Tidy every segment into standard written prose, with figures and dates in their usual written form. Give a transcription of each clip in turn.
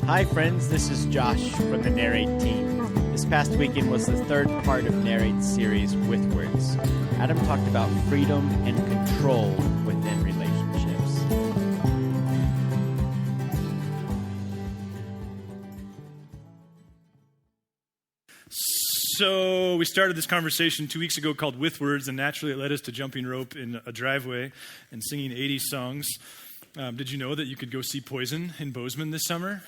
Hi friends, this is Josh from the Narrate team. This past weekend was the third part of Narrate's series, Withwards. Adam talked about freedom and control within relationships. So we started this conversation 2 weeks ago called Withwards, and naturally it led us to jumping rope in a driveway and singing 80s songs. Did you know that you could go see Poison in Bozeman this summer?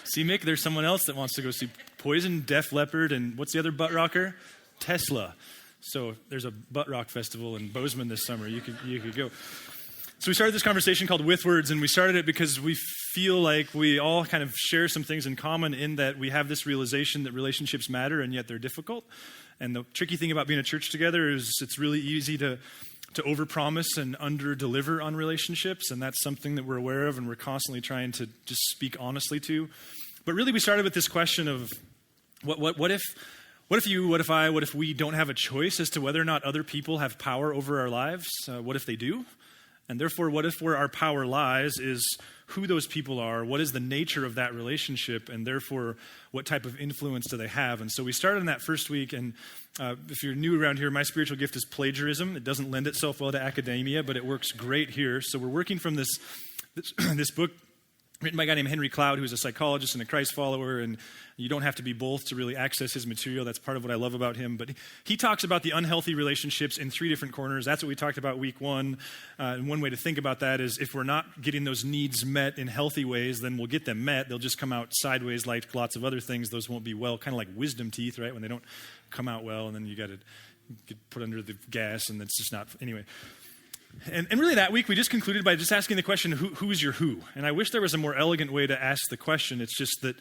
See, Mick, there's someone else that wants to go see Poison, Def Leppard, and what's the other butt rocker? Tesla. So there's a butt rock festival in Bozeman this summer. You could go. So we started this conversation called Withwards, and we started it because we feel like we all kind of share some things in common in that we have this realization that relationships matter and yet they're difficult. And the tricky thing about being a church together is it's really easy to overpromise and under-deliver on relationships, and that's something that we're aware of and we're constantly trying to just speak honestly to. But really we started with this question of what if you, what if I, what if we don't have a choice as to whether or not other people have power over our lives? What if they do? And therefore, what if where our power lies is who those people are, what is the nature of that relationship, and therefore, what type of influence do they have? And so we started in that first week, and if you're new around here, my spiritual gift is plagiarism. It doesn't lend itself well to academia, but it works great here. So we're working from this book written by a guy named Henry Cloud, who's a psychologist and a Christ follower, and you don't have to be both to really access his material. That's part of what I love about him. But he talks about the unhealthy relationships in three different corners. That's what we talked about week one. And one way to think about that is if we're not getting those needs met in healthy ways, then we'll get them met. They'll just come out sideways like lots of other things. Those won't be well, kind of like wisdom teeth, right? When they don't come out well, and then you got to get put under the gas, and it's just not, anyway. And really that week we just concluded by just asking the question, who's your who? And I wish there was a more elegant way to ask the question. It's just that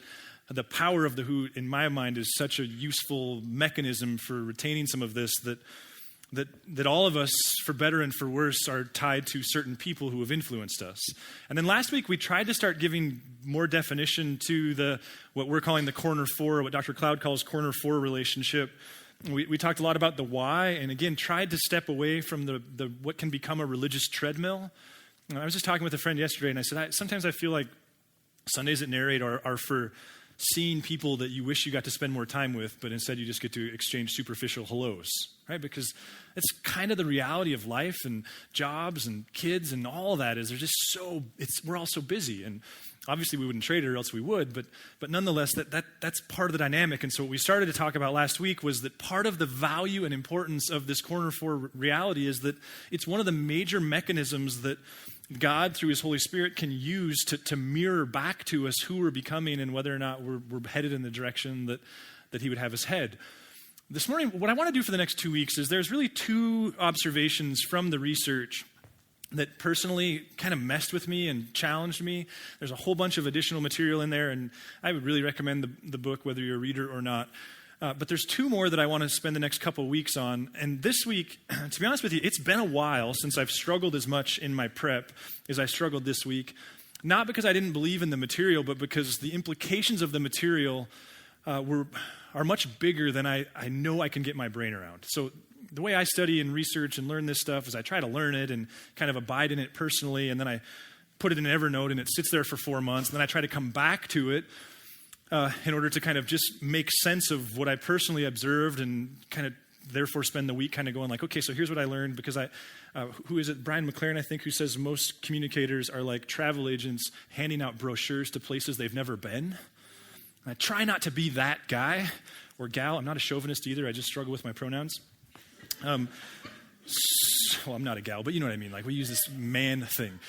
the power of the who, in my mind, is such a useful mechanism for retaining some of this that all of us, for better and for worse, are tied to certain people who have influenced us. And then last week we tried to start giving more definition to what we're calling the corner four, or what Dr. Cloud calls corner four relationship. We talked a lot about the why, and again, tried to step away from the what can become a religious treadmill. And I was just talking with a friend yesterday, and I said, sometimes I feel like Sundays at Narrate are for seeing people that you wish you got to spend more time with, but instead you just get to exchange superficial hellos, right? Because it's kind of the reality of life and jobs and kids and all of that is we're all so busy. And obviously we wouldn't trade it or else we would, but nonetheless, that's part of the dynamic. And so what we started to talk about last week was that part of the value and importance of this corner four reality is that it's one of the major mechanisms that God, through his Holy Spirit, can use to mirror back to us who we're becoming and whether or not we're headed in the direction that he would have us head. This morning, what I want to do for the next 2 weeks is there's really two observations from the research that personally kind of messed with me and challenged me. There's a whole bunch of additional material in there, and I would really recommend the book, whether you're a reader or not. But there's two more that I want to spend the next couple of weeks on. And this week, to be honest with you, it's been a while since I've struggled as much in my prep as I struggled this week. Not because I didn't believe in the material, but because the implications of the material are much bigger than I know I can get my brain around. So the way I study and research and learn this stuff is I try to learn it and kind of abide in it personally, and then I put it in Evernote, and it sits there for 4 months, and then I try to come back to it in order to kind of just make sense of what I personally observed and kind of therefore spend the week kind of going like, okay, so here's what I learned, because who is it? Brian McLaren, I think, who says most communicators are like travel agents handing out brochures to places they've never been. And I try not to be that guy or gal. I'm not a chauvinist either. I just struggle with my pronouns. Well, I'm not a gal, but you know what I mean. Like we use this man thing.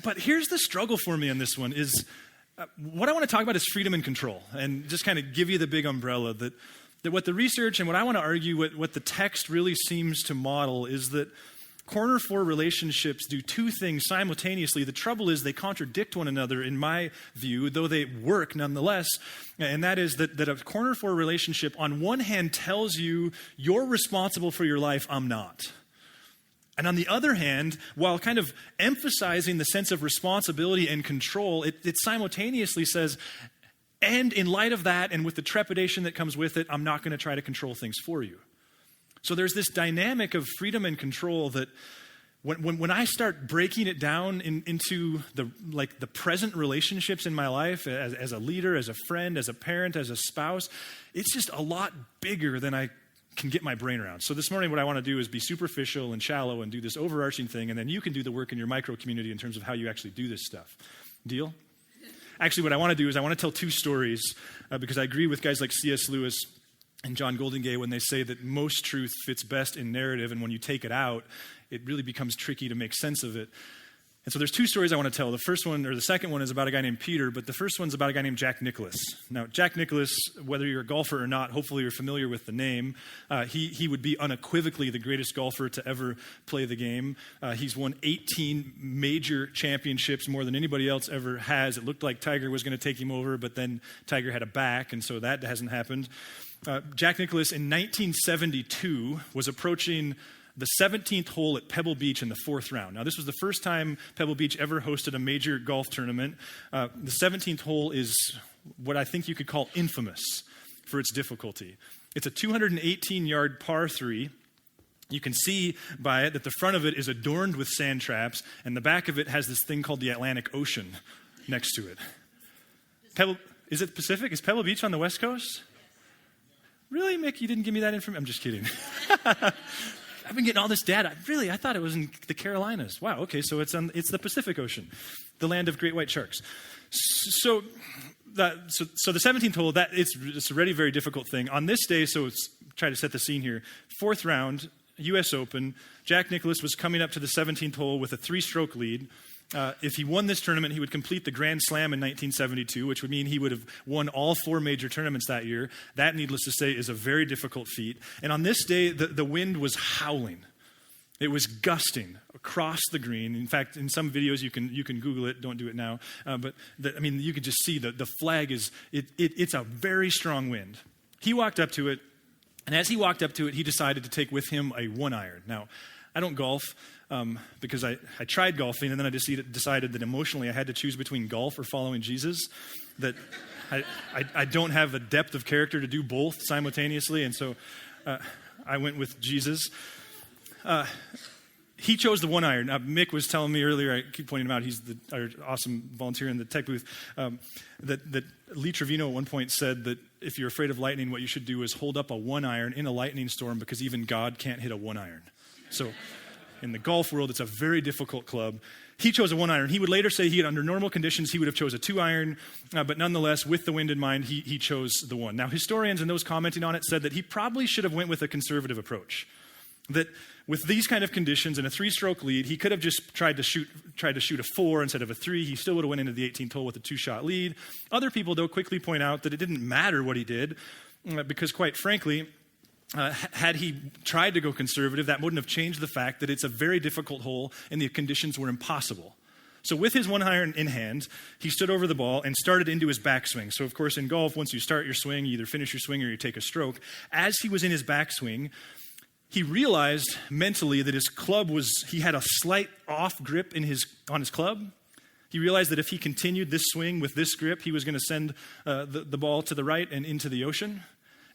But here's the struggle for me on this one is what I want to talk about is freedom and control, and just kind of give you the big umbrella that what the research and what I want to argue, what the text really seems to model is that corner four relationships do two things simultaneously. The trouble is they contradict one another in my view, though they work nonetheless. And that is that a corner four relationship on one hand tells you you're responsible for your life, I'm not. And on the other hand, while kind of emphasizing the sense of responsibility and control, it simultaneously says, and in light of that and with the trepidation that comes with it, I'm not going to try to control things for you. So there's this dynamic of freedom and control that When I start breaking it down into the present relationships in my life as a leader, as a friend, as a parent, as a spouse, it's just a lot bigger than I can get my brain around. So this morning what I want to do is be superficial and shallow and do this overarching thing, and then you can do the work in your micro community in terms of how you actually do this stuff. Deal? Actually, what I want to do is I want to tell two stories because I agree with guys like C.S. Lewis and John Goldingay when they say that most truth fits best in narrative, and when you take it out, it really becomes tricky to make sense of it. And so there's two stories I want to tell. The first one, or the second one, is about a guy named Peter, but the first one's about a guy named Jack Nicklaus. Now, Jack Nicklaus, whether you're a golfer or not, hopefully you're familiar with the name. He would be unequivocally the greatest golfer to ever play the game. He's won 18 major championships, more than anybody else ever has. It looked like Tiger was going to take him over, but then Tiger had a back, and so that hasn't happened. Jack Nicklaus in 1972 was approaching the 17th hole at Pebble Beach in the fourth round. Now, this was the first time Pebble Beach ever hosted a major golf tournament. The 17th hole is what I think you could call infamous for its difficulty. It's a 218-yard par 3. You can see by it that the front of it is adorned with sand traps, and the back of it has this thing called the Atlantic Ocean next to it. Is it Pacific? Is Pebble Beach on the West Coast? Really, Mick? You didn't give me that information? I'm just kidding. I've been getting all this data. I thought it was in the Carolinas. Wow, okay, so it's the Pacific Ocean, the land of great white sharks. So the 17th hole, it's already a very difficult thing. On this day, so it's try to set the scene here, fourth round, U.S. Open, Jack Nicklaus was coming up to the 17th hole with a 3-stroke lead. If he won this tournament, he would complete the Grand Slam in 1972, which would mean he would have won all 4 major tournaments that year. That, needless to say, is a very difficult feat. And on this day, the wind was howling. It was gusting across the green. In fact, in some videos, you can Google it. Don't do it now. But you could just see the flag is, it's a very strong wind. He walked up to it, and as he walked up to it, he decided to take with him a 1-iron. Now, I don't golf. Because I tried golfing, and then I decided that emotionally I had to choose between golf or following Jesus, that I don't have a depth of character to do both simultaneously, and so I went with Jesus. He chose the 1-iron. Mick was telling me earlier, I keep pointing him out, he's our awesome volunteer in the tech booth, that Lee Trevino at one point said that if you're afraid of lightning, what you should do is hold up a 1-iron in a lightning storm, because even God can't hit a 1-iron. So in the golf world, it's a very difficult club. He chose a 1-iron. He would later say under normal conditions, he would have chose a 2-iron, but nonetheless, with the wind in mind, he chose the 1. Now, historians and those commenting on it said that he probably should have went with a conservative approach. That with these kind of conditions and a 3-stroke lead, he could have just tried to shoot a 4 instead of a 3. He still would have went into the 18th hole with a 2-shot lead. Other people, though, quickly point out that it didn't matter what he did, because quite frankly, had he tried to go conservative, that wouldn't have changed the fact that it's a very difficult hole and the conditions were impossible. So with his 1-iron in hand, he stood over the ball and started into his backswing. So of course in golf, once you start your swing, you either finish your swing or you take a stroke. As he was in his backswing, he realized mentally that his club he had a slight off grip on his club. He realized that if he continued this swing with this grip, he was going to send the ball to the right and into the ocean.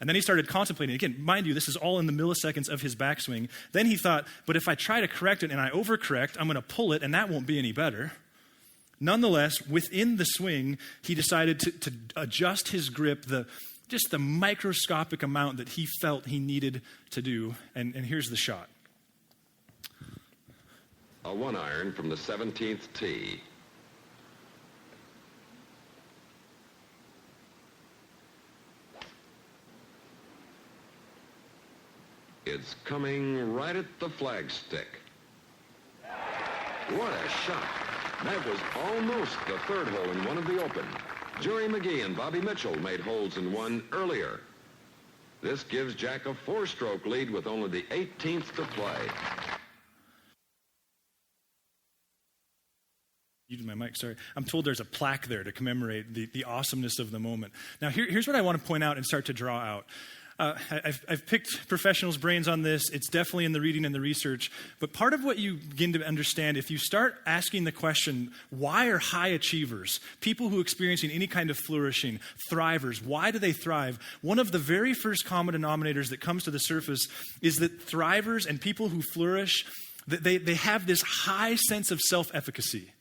And then he started contemplating. Again, mind you, this is all in the milliseconds of his backswing. Then he thought, but if I try to correct it and I overcorrect, I'm going to pull it and that won't be any better. Nonetheless, within the swing, he decided to adjust his grip, just the microscopic amount that he felt he needed to do. And here's the shot. A 1-iron from the 17th tee. It's coming right at the flagstick. What a shot. That was almost the 3rd hole in one of the Open. Jerry McGee and Bobby Mitchell made holes in one earlier. This gives Jack a 4-stroke lead with only the 18th to play. Using my mic, sorry. I'm told there's a plaque there to commemorate the awesomeness of the moment. Now, here's what I want to point out and start to draw out. I've picked professionals' brains on this. It's definitely in the reading and the research. But part of what you begin to understand, if you start asking the question, why are high achievers, people who are experiencing any kind of flourishing, thrivers, why do they thrive? One of the very first common denominators that comes to the surface is that thrivers and people who flourish They have this high sense of self-efficacy.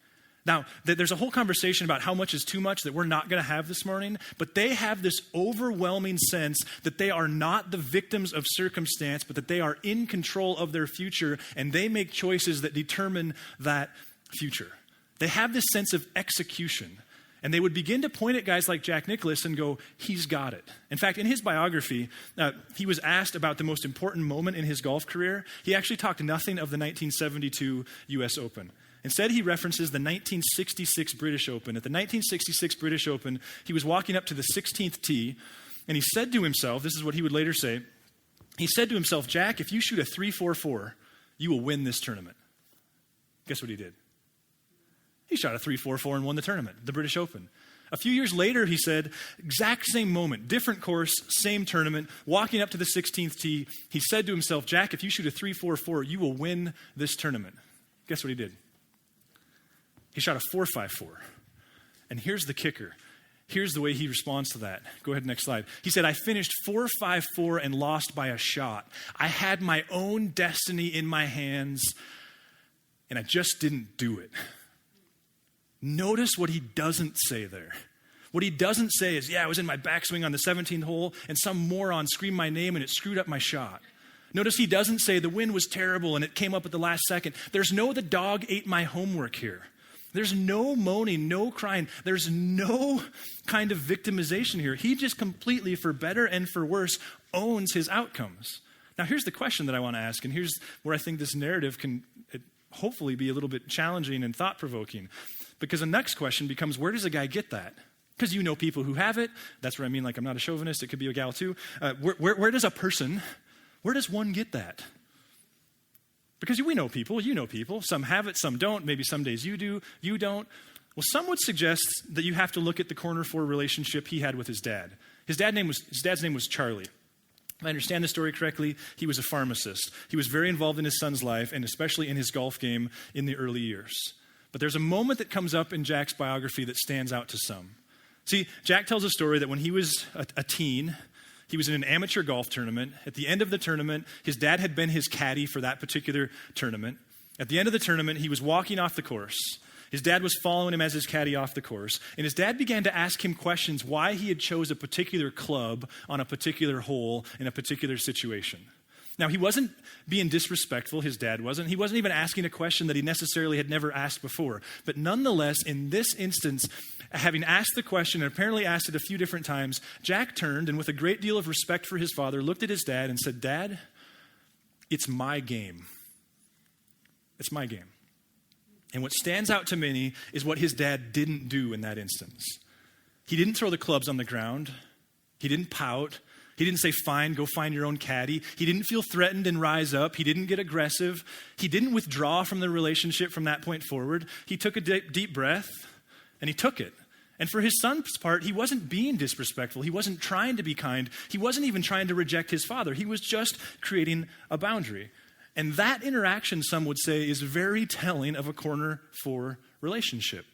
Now, there's a whole conversation about how much is too much that we're not going to have this morning, but they have this overwhelming sense that they are not the victims of circumstance, but that they are in control of their future, and they make choices that determine that future. They have this sense of execution, and they would begin to point at guys like Jack Nicklaus and go, he's got it. In fact, in his biography, he was asked about the most important moment in his golf career. He actually talked nothing of the 1972 U.S. Open. Instead, he references the 1966 British Open. At the 1966 British Open, he was walking up to the 16th tee, and he said to himself, this is what he would later say, he said to himself, Jack, if you shoot a 3-4-4, you will win this tournament. Guess what he did? He shot a 3-4-4 and won the tournament, the British Open. A few years later, he said, exact same moment, different course, same tournament, walking up to the 16th tee, he said to himself, Jack, if you shoot a 3-4-4, you will win this tournament. Guess what he did? He shot a 4-5-4. And here's the kicker. Here's the way he responds to that. Go ahead, next slide. He said, I finished 4-5-4 and lost by a shot. I had my own destiny in my hands, and I just didn't do it. Notice what he doesn't say there. What he doesn't say is, I was in my backswing on the 17th hole, and some moron screamed my name, and it screwed up my shot. Notice he doesn't say the wind was terrible, and it came up at the last second. There's no the dog ate my homework here. There's no moaning, no crying. There's no kind of victimization here. He just completely, for better and for worse, owns his outcomes. Now, here's the question that I want to ask, and here's where I think this narrative can hopefully be a little bit challenging and thought-provoking. Because the next question becomes, where does a guy get that? Because you know people who have it. That's what I mean, like I'm not a chauvinist. It could be a gal too. Where does one get that? Because we know people, you know people. Some have it, some don't. Maybe some days you do, you don't. Well, some would suggest that you have to look at the corner 4 relationship he had with his dad. His dad's name was Charlie. If I understand the story correctly, he was a pharmacist. He was very involved in his son's life, and especially in his golf game in the early years. But there's a moment that comes up in Jack's biography that stands out to some. See, Jack tells a story that when he was a teen, he was in an amateur golf tournament. At the end of the tournament, his dad had been his caddy for that particular tournament. At the end of the tournament, he was walking off the course. His dad was following him as his caddy off the course. And his dad began to ask him questions why he had chose a particular club on a particular hole in a particular situation. Now, he wasn't being disrespectful, his dad wasn't. He wasn't even asking a question that he necessarily had never asked before. But nonetheless, in this instance, having asked the question and apparently asked it a few different times, Jack turned and with a great deal of respect for his father, looked at his dad and said, Dad, it's my game. It's my game. And what stands out to many is what his dad didn't do in that instance. He didn't throw the clubs on the ground. He didn't pout. He didn't say, fine, go find your own caddy. He didn't feel threatened and rise up. He didn't get aggressive. He didn't withdraw from the relationship from that point forward. He took a deep breath, and he took it. And for his son's part, he wasn't being disrespectful. He wasn't trying to be kind. He wasn't even trying to reject his father. He was just creating a boundary. And that interaction, some would say, is very telling of a corner 4 relationship.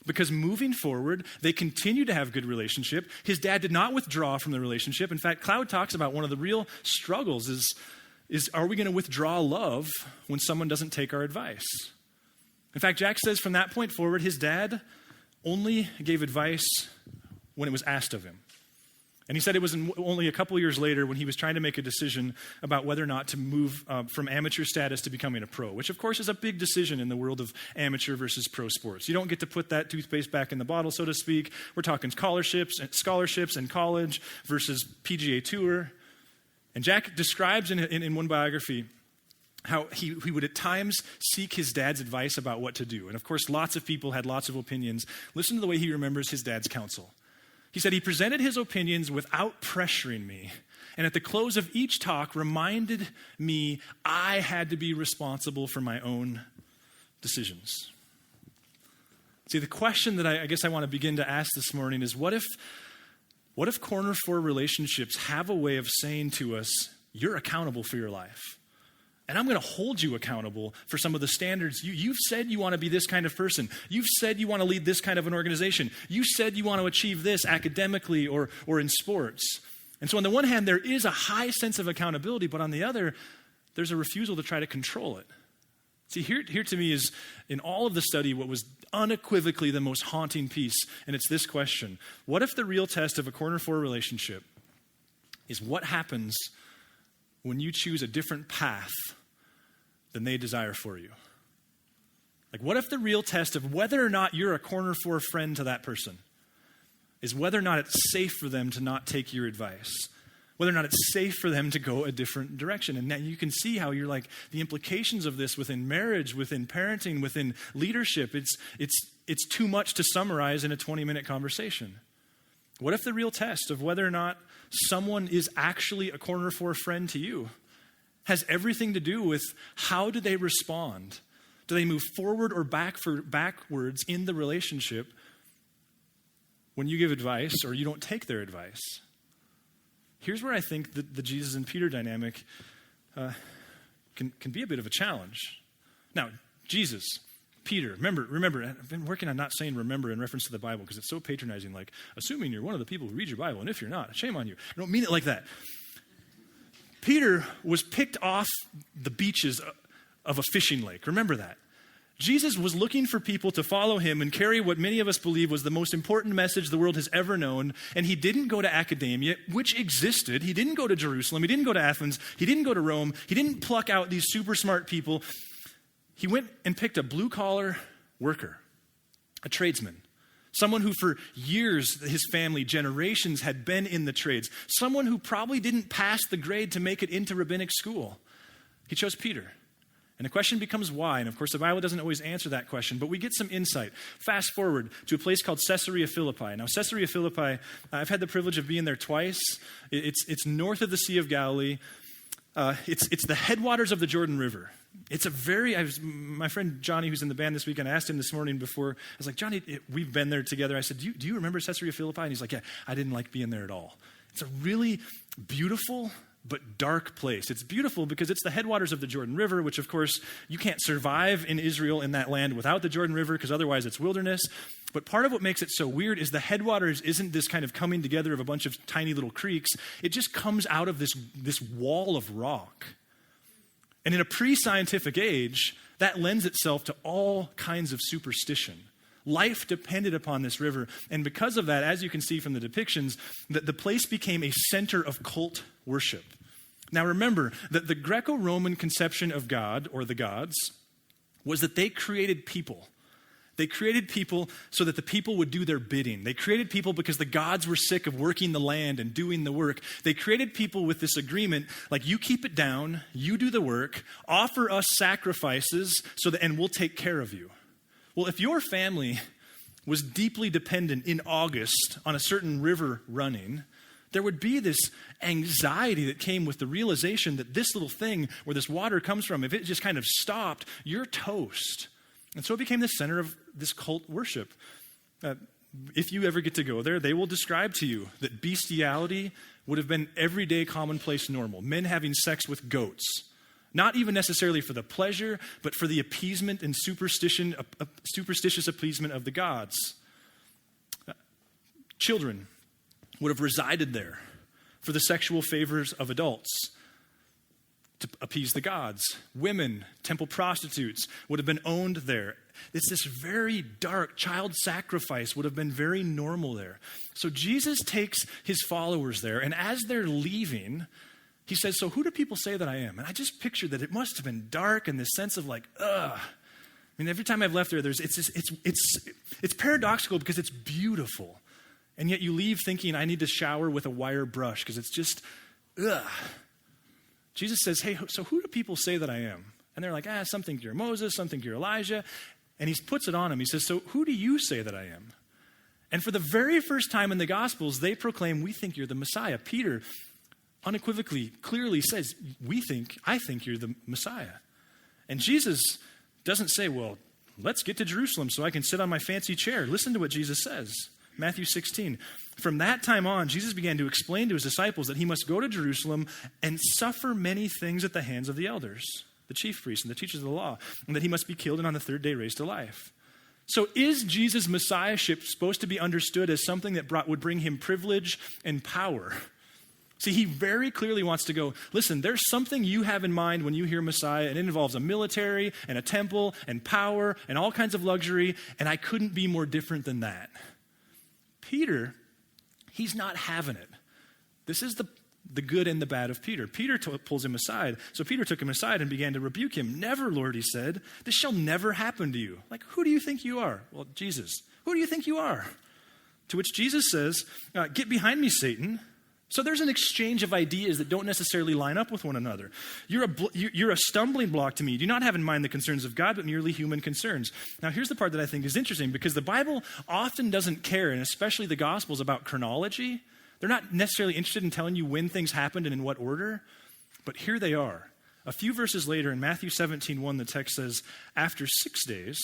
Because moving forward, they continue to have good relationship. His dad did not withdraw from the relationship. In fact, Cloud talks about one of the real struggles is are we going to withdraw love when someone doesn't take our advice? In fact, Jack says from that point forward, his dad only gave advice when it was asked of him. And he said it was only a couple years later when he was trying to make a decision about whether or not to move from amateur status to becoming a pro, which of course is a big decision in the world of amateur versus pro sports. You don't get to put that toothpaste back in the bottle, so to speak. We're talking scholarships in college versus PGA Tour. And Jack describes in one biography how he would at times seek his dad's advice about what to do. And of course, lots of people had lots of opinions. Listen to the way he remembers his dad's counsel. He said, he presented his opinions without pressuring me. And at the close of each talk, reminded me I had to be responsible for my own decisions. See, the question that I guess I want to begin to ask this morning is, what if corner 4 relationships have a way of saying to us, you're accountable for your life? And I'm going to hold you accountable for some of the standards. You've said you want to be this kind of person. You've said you want to lead this kind of an organization. You said you want to achieve this academically or in sports. And so on the one hand, there is a high sense of accountability, but on the other, there's a refusal to try to control it. See, here to me is, in all of the study, what was unequivocally the most haunting piece, and it's this question. What if the real test of a corner 4 relationship is what happens when you choose a different path than they desire for you? Like, what if the real test of whether or not you're a corner 4 friend to that person is whether or not it's safe for them to not take your advice? Whether or not it's safe for them to go a different direction. And now you can see how you're like, the implications of this within marriage, within parenting, within leadership, it's too much to summarize in a 20-minute conversation. What if the real test of whether or not someone is actually a corner 4 friend to you has everything to do with how do they respond? Do they move forward or backwards in the relationship when you give advice or you don't take their advice? Here's where I think the Jesus and Peter dynamic can be a bit of a challenge. Now, Jesus, Peter, remember, I've been working on not saying remember in reference to the Bible because it's so patronizing, like assuming you're one of the people who read your Bible, and if you're not, shame on you. I don't mean it like that. Peter was picked off the beaches of a fishing lake. Remember that. Jesus was looking for people to follow him and carry what many of us believe was the most important message the world has ever known. And he didn't go to academia, which existed. He didn't go to Jerusalem. He didn't go to Athens. He didn't go to Rome. He didn't pluck out these super smart people. He went and picked a blue-collar worker, a tradesman, someone who for years, his family, generations had been in the trades, someone who probably didn't pass the grade to make it into rabbinic school. He chose Peter. And the question becomes why. And of course, the Bible doesn't always answer that question, but we get some insight. Fast forward to a place called Caesarea Philippi. Now, Caesarea Philippi, I've had the privilege of being there twice. It's north of the Sea of Galilee. It's the headwaters of the Jordan River. It's my friend Johnny, who's in the band this weekend, I asked him this morning before, I was like, Johnny, we've been there together. I said, do you remember Caesarea Philippi? And he's like, yeah, I didn't like being there at all. It's a really beautiful but dark place. It's beautiful because it's the headwaters of the Jordan River, which of course you can't survive in Israel in that land without the Jordan River because otherwise it's wilderness. But part of what makes it so weird is the headwaters isn't this kind of coming together of a bunch of tiny little creeks. It just comes out of this wall of rock. And in a pre-scientific age, that lends itself to all kinds of superstition. Life depended upon this river. And because of that, as you can see from the depictions, the place became a center of cult worship. Now remember that the Greco-Roman conception of God, or the gods, was that they created people. They created people so that the people would do their bidding. They created people because the gods were sick of working the land and doing the work. They created people with this agreement, like you keep it down, you do the work, offer us sacrifices, and we'll take care of you. Well, if your family was deeply dependent in August on a certain river running, there would be this anxiety that came with the realization that this little thing where this water comes from, if it just kind of stopped, you're toast. And so it became the center of this cult worship. If you ever get to go there, they will describe to you that bestiality would have been everyday, commonplace, normal. Men having sex with goats. Not even necessarily for the pleasure, but for the appeasement and superstitious appeasement of the gods. Children would have resided there for the sexual favors of adults to appease the gods. Women, temple prostitutes, would have been owned there. It's this very dark child sacrifice would have been very normal there. So Jesus takes his followers there, and as they're leaving, he says, so who do people say that I am? And I just pictured that it must have been dark and this sense of like, ugh. I mean, every time I've left there, it's paradoxical because it's beautiful. And yet you leave thinking, I need to shower with a wire brush because it's just, ugh. Jesus says, hey, so who do people say that I am? And they're like, some think you're Moses, some think you're Elijah. And he puts it on him. He says, so who do you say that I am? And for the very first time in the Gospels, they proclaim, we think you're the Messiah. Peter unequivocally, clearly says, I think you're the Messiah. And Jesus doesn't say, well, let's get to Jerusalem so I can sit on my fancy chair. Listen to what Jesus says. Matthew 16. From that time on, Jesus began to explain to his disciples that he must go to Jerusalem and suffer many things at the hands of the elders, the chief priests and the teachers of the law, and that he must be killed and on the third day raised to life. So is Jesus' messiahship supposed to be understood as something that would bring him privilege and power? See, he very clearly wants to go, listen, there's something you have in mind when you hear Messiah, and it involves a military and a temple and power and all kinds of luxury, and I couldn't be more different than that. Peter, he's not having it. This is the good and the bad of Peter. Peter pulls him aside. So Peter took him aside and began to rebuke him. Never, Lord, he said, this shall never happen to you. Like, who do you think you are? Well, Jesus. Who do you think you are? To which Jesus says, get behind me, Satan. So there's an exchange of ideas that don't necessarily line up with one another. You're a stumbling block to me. You do not have in mind the concerns of God, but merely human concerns. Now, here's the part that I think is interesting, because the Bible often doesn't care, and especially the Gospels, about chronology. They're not necessarily interested in telling you when things happened and in what order, but here they are. A few verses later in Matthew 17:1, the text says, after 6 days,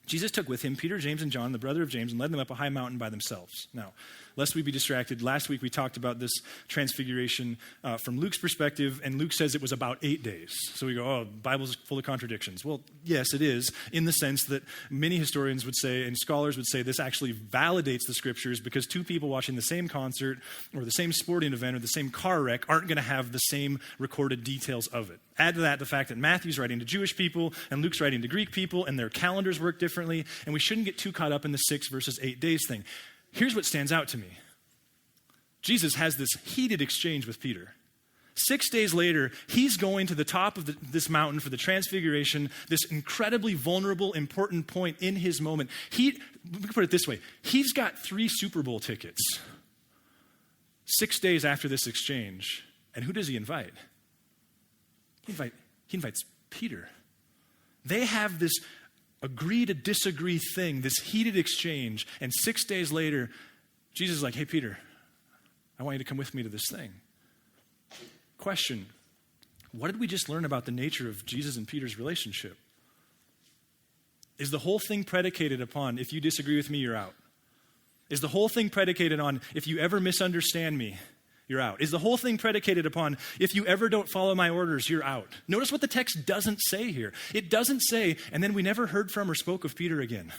Jesus took with him Peter, James, and John, the brother of James, and led them up a high mountain by themselves. Now, lest we be distracted, last week we talked about this transfiguration from Luke's perspective, and Luke says it was about 8 days. So we go, oh, the Bible's full of contradictions. Well, yes, it is, in the sense that many historians would say, and scholars would say, this actually validates the scriptures, because two people watching the same concert or the same sporting event or the same car wreck aren't going to have the same recorded details of it. Add to that the fact that Matthew's writing to Jewish people and Luke's writing to Greek people, and their calendars work differently, and we shouldn't get too caught up in the 6 versus 8 days thing. Here's what stands out to me. Jesus has this heated exchange with Peter. 6 days later, he's going to the top of this mountain for the transfiguration, this incredibly vulnerable, important point in his moment. We can put it this way. He's got 3 Super Bowl tickets 6 days after this exchange. And who does he invite? He invites Peter. They have this agree to disagree thing, this heated exchange. And 6 days later, Jesus is like, hey, Peter, I want you to come with me to this thing. Question, what did we just learn about the nature of Jesus and Peter's relationship? Is the whole thing predicated upon, if you disagree with me, you're out? Is the whole thing predicated on, if you ever misunderstand me, you're out? Is the whole thing predicated upon, if you ever don't follow my orders, you're out? Notice what the text doesn't say here. It doesn't say, and then we never heard from or spoke of Peter again,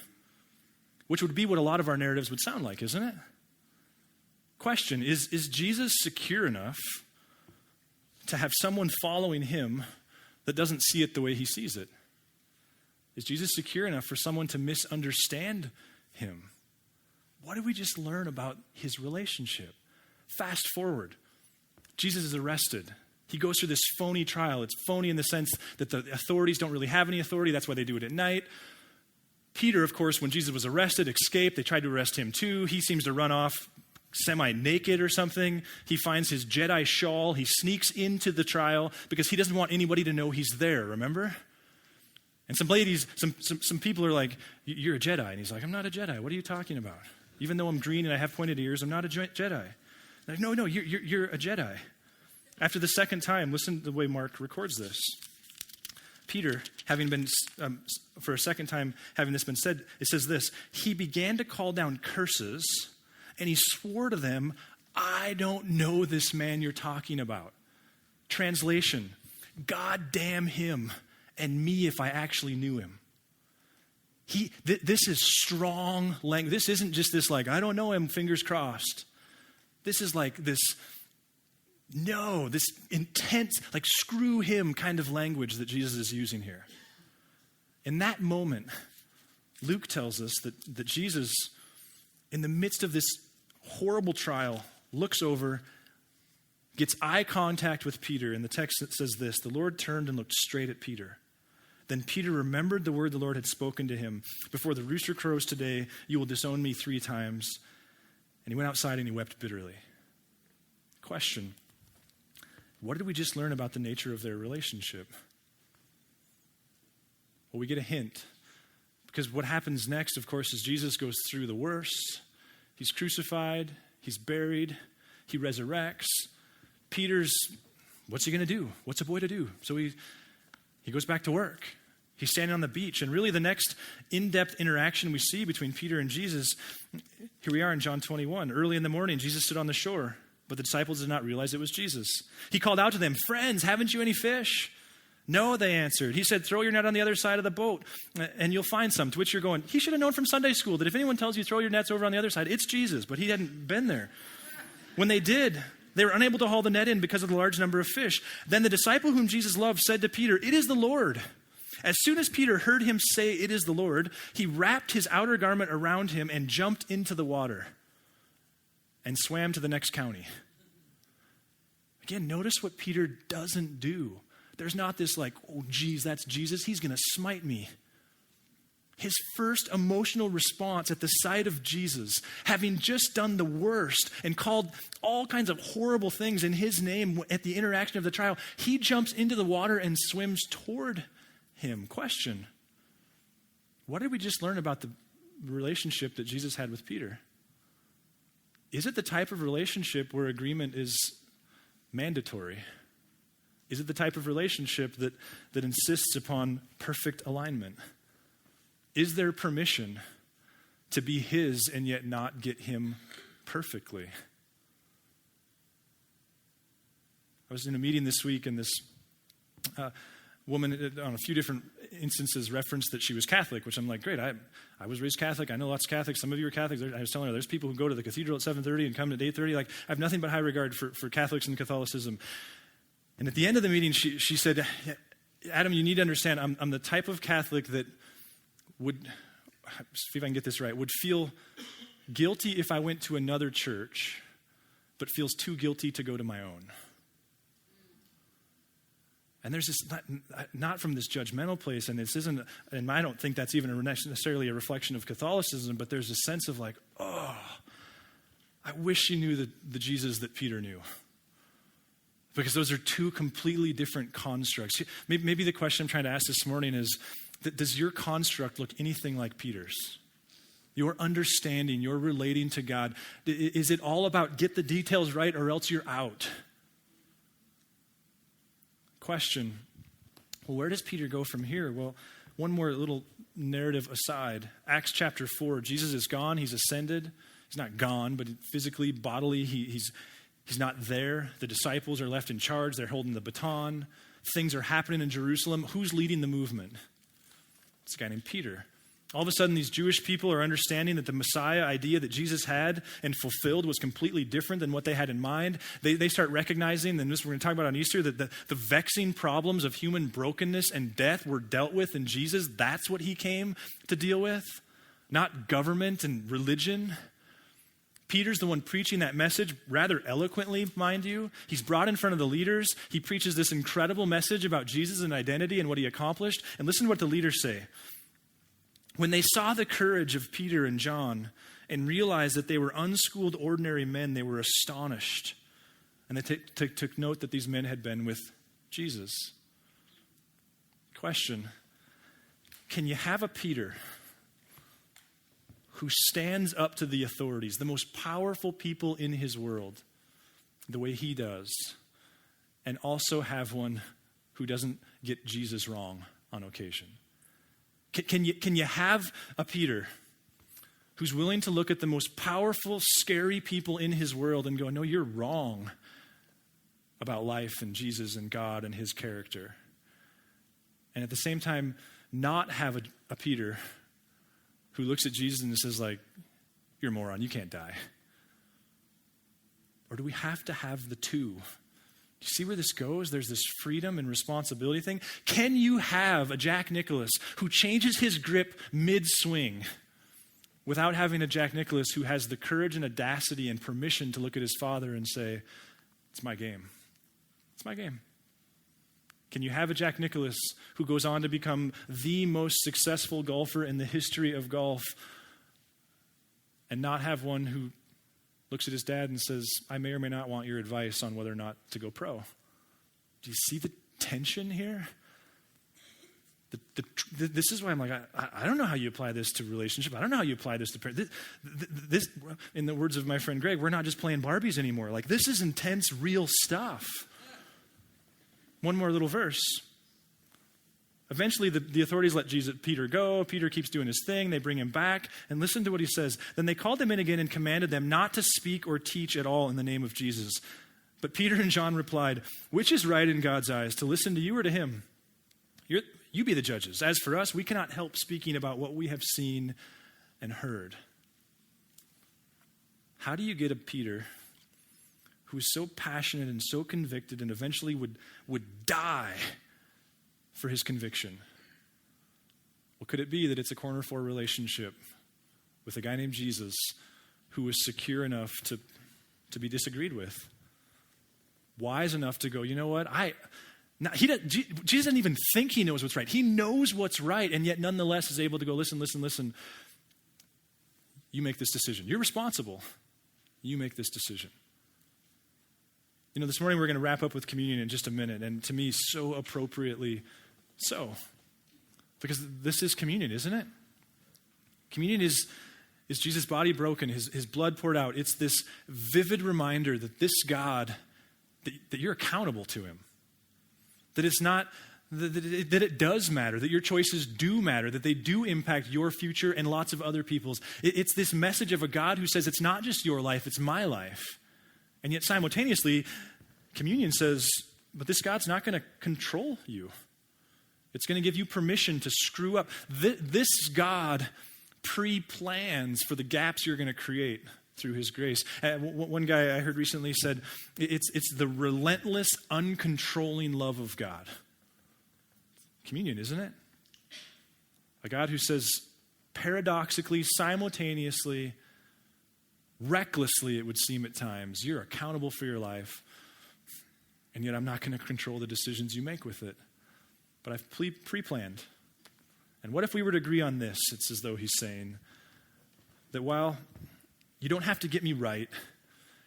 which would be what a lot of our narratives would sound like, isn't it? Question, is Jesus secure enough to have someone following him that doesn't see it the way he sees it? Is Jesus secure enough for someone to misunderstand him? What did we just learn about his relationship? Fast forward. Jesus is arrested. He goes through this phony trial. It's phony in the sense that the authorities don't really have any authority. That's why they do it at night. Peter, of course, when Jesus was arrested, escaped. They tried to arrest him too. He seems to run off semi-naked or something. He finds his Jedi shawl. He sneaks into the trial because he doesn't want anybody to know he's there, remember? And some ladies, some people are like, you're a Jedi. And he's like, I'm not a Jedi. What are you talking about? Even though I'm green and I have pointed ears, I'm not a Jedi. Like, no, you're a Jedi. After the second time, listen to the way Mark records this. Peter, having been, for a second time, having this been said, it says this, he began to call down curses, and he swore to them, I don't know this man you're talking about. Translation, God damn him, and me if I actually knew him. This is strong language. This isn't just this like, I don't know him, fingers crossed. This is like this intense, like screw him kind of language that Jesus is using here. In that moment, Luke tells us that Jesus, in the midst of this horrible trial, looks over, gets eye contact with Peter. In the text it says this, the Lord turned and looked straight at Peter. Then Peter remembered the word the Lord had spoken to him. Before the rooster crows today, you will disown me 3 times. And he went outside and he wept bitterly. Question, what did we just learn about the nature of their relationship? Well, we get a hint. Because what happens next, of course, is Jesus goes through the worst. He's crucified. He's buried. He resurrects. Peter's, what's he going to do? What's a boy to do? So he goes back to work. He's standing on the beach. And really the next in-depth interaction we see between Peter and Jesus, here we are in John 21. Early in the morning, Jesus stood on the shore, but the disciples did not realize it was Jesus. He called out to them, friends, haven't you any fish? No, they answered. He said, throw your net on the other side of the boat and you'll find some. To which you're going, he should have known from Sunday school that if anyone tells you throw your nets over on the other side, it's Jesus, but he hadn't been there. When they did, They were unable to haul the net in because of the large number of fish. Then the disciple whom Jesus loved said to Peter, "It is the Lord." As soon as Peter heard him say, "It is the Lord," he wrapped his outer garment around him and jumped into the water and swam to the next county. Again, notice what Peter doesn't do. There's not this like, "Oh, geez, that's Jesus. He's going to smite me." His first emotional response at the sight of Jesus, having just done the worst and called all kinds of horrible things in his name at the interaction of the trial, he jumps into the water and swims toward him. Question: what did we just learn about the relationship that Jesus had with Peter? Is it the type of relationship where agreement is mandatory? Is it the type of relationship that insists upon perfect alignment? Is there permission to be his and yet not get him perfectly? I was in a meeting this week, and this woman on a few different instances referenced that she was Catholic, which I'm like, great, I was raised Catholic. I know lots of Catholics. Some of you are Catholics. I was telling her, there's people who go to the cathedral at 7:30 and come at 8:30. Like, I have nothing but high regard for Catholics and Catholicism. And at the end of the meeting, she said, "Adam, you need to understand, I'm the type of Catholic that would," see if I can get this right, "would feel guilty if I went to another church, but feels too guilty to go to my own." And there's this, not from this judgmental place, and this isn't, and I don't think that's even necessarily a reflection of Catholicism, but there's a sense of like, oh, I wish you knew the Jesus that Peter knew. Because those are two completely different constructs. Maybe the question I'm trying to ask this morning is, does your construct look anything like Peter's? Your understanding, your relating to God, is it all about get the details right or else you're out? Question: well, where does Peter go from here? Well, one more little narrative aside. Acts chapter 4, Jesus is gone, he's ascended. He's not gone, but physically, bodily, he's not there. The disciples are left in charge, they're holding the baton. Things are happening in Jerusalem. Who's leading the movement? It's a guy named Peter. All of a sudden, these Jewish people are understanding that the Messiah idea that Jesus had and fulfilled was completely different than what they had in mind. They start recognizing, and this we're going to talk about on Easter, that the vexing problems of human brokenness and death were dealt with in Jesus. That's what he came to deal with, not government and religion. Peter's the one preaching that message rather eloquently, mind you. He's brought in front of the leaders. He preaches this incredible message about Jesus and identity and what he accomplished. And listen to what the leaders say. When they saw the courage of Peter and John and realized that they were unschooled, ordinary men, they were astonished. And they took note that these men had been with Jesus. Question: can you have a Peter who stands up to the authorities, the most powerful people in his world, the way he does, and also have one who doesn't get Jesus wrong on occasion? Can you have a Peter who's willing to look at the most powerful, scary people in his world and go, no, you're wrong about life and Jesus and God and his character? And at the same time, not have a Peter who looks at Jesus and says like, you're a moron, you can't die. Or do we have to have the two? Do you see where this goes? There's this freedom and responsibility thing. Can you have a Jack Nicklaus who changes his grip mid-swing without having a Jack Nicklaus who has the courage and audacity and permission to look at his father and say, it's my game. It's my game. Can you have a Jack Nicklaus who goes on to become the most successful golfer in the history of golf and not have one who looks at his dad and says, I may or may not want your advice on whether or not to go pro? Do you see the tension here? This is why I'm like, I don't know how you apply this to relationship. I don't know how you apply this to parents. This, in the words of my friend Greg, we're not just playing Barbies anymore. Like, this is intense, real stuff. One more little verse. Eventually, the authorities let Peter go. Peter keeps doing his thing. They bring him back. And listen to what he says. Then they called him in again and commanded them not to speak or teach at all in the name of Jesus. But Peter and John replied, which is right in God's eyes, to listen to you or to him? You be the judges. As for us, we cannot help speaking about what we have seen and heard. How do you get a Peter who is so passionate and so convicted and eventually would die for his conviction? Well, could it be that it's a corner 4 relationship with a guy named Jesus who is secure enough to be disagreed with? Wise enough to go, you know what? Jesus doesn't even think he knows what's right. He knows what's right, and yet nonetheless is able to go, listen. You make this decision. You're responsible. You make this decision. You know, this morning we're going to wrap up with communion in just a minute, and to me, so appropriately so. Because this is communion, isn't it? Communion is Jesus' body broken, his blood poured out. It's this vivid reminder that this God, that you're accountable to him. That it's not, that it does matter, that your choices do matter, that they do impact your future and lots of other people's. It's this message of a God who says it's not just your life, it's my life. And yet simultaneously, communion says, but this God's not going to control you. It's going to give you permission to screw up. This God pre-plans for the gaps you're going to create through his grace. One guy I heard recently said, it's the relentless, uncontrolling love of God. Communion, isn't it? A God who says, paradoxically, simultaneously, recklessly, it would seem at times, you're accountable for your life, and yet I'm not going to control the decisions you make with it. But I've pre-planned. And what if we were to agree on this? It's as though he's saying that while you don't have to get me right,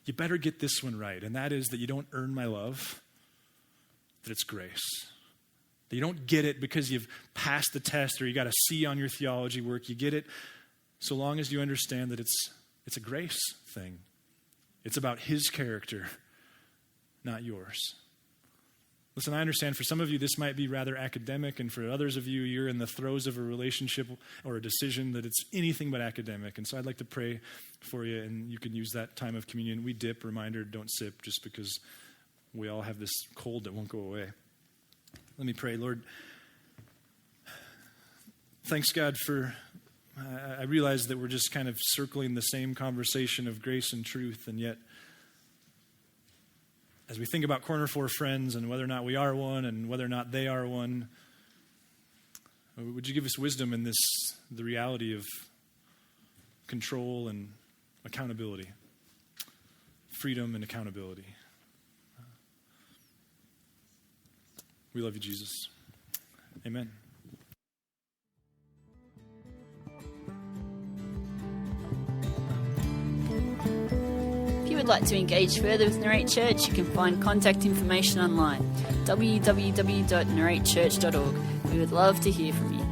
you better get this one right. And that is that you don't earn my love, that it's grace. That you don't get it because you've passed the test or you got a C on your theology work. You get it so long as you understand that it's a grace thing. It's about his character, not yours. Listen, I understand for some of you this might be rather academic, and for others of you, you're in the throes of a relationship or a decision that it's anything but academic. And so I'd like to pray for you, and you can use that time of communion. We dip, reminder, don't sip, just because we all have this cold that won't go away. Let me pray. Lord, thanks, God, for, I realize that we're just kind of circling the same conversation of grace and truth, and yet as we think about corner 4 friends and whether or not we are one and whether or not they are one, would you give us wisdom in the reality of control and accountability, freedom and accountability? We love you, Jesus. Amen. If you would like to engage further with Narrate Church, you can find contact information online, www.narratechurch.org. We would love to hear from you.